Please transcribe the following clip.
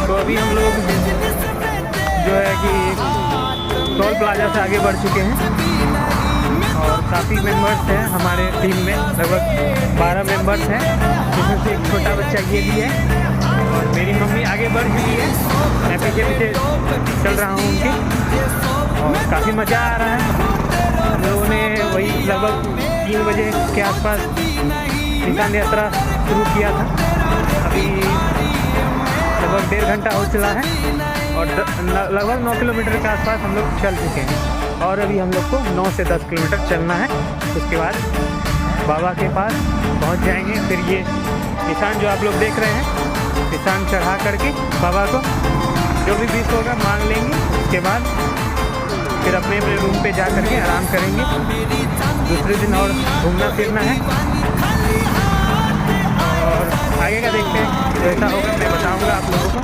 तो अभी हम लोग जो है कि टोल प्लाजा से आगे बढ़ चुके हैं और काफ़ी मेंबर्स हैं हमारे टीम में, लगभग 12 मेंबर्स हैं, जिसमें से एक छोटा बच्चा ये भी है और मेरी मम्मी आगे बढ़ चुकी है, मैं पीछे पीछे चल रहा हूँ उनके और काफ़ी मज़ा आ रहा है। हम लोगों ने वही लगभग 3 बजे के आसपास निशान यात्रा शुरू किया था, अभी लगभग 1.5 घंटा हो चला है और लगभग 9 किलोमीटर के आसपास हम लोग चल चुके हैं और अभी हम लोग को 9 से 10 किलोमीटर चलना है। उसके बाद बाबा के पास पहुंच जाएंगे। फिर ये निशान जो आप लोग देख रहे हैं, निशान चढ़ा करके बाबा को जो भी विश होगा मांग लेंगे। उसके बाद फिर अपने अपने रूम पे जा करके आराम करेंगे। दूसरे दिन और घूमना फिरना है और आगे का देखते हैं, जैसा होगा मैं बताऊँगा आप लोगों को।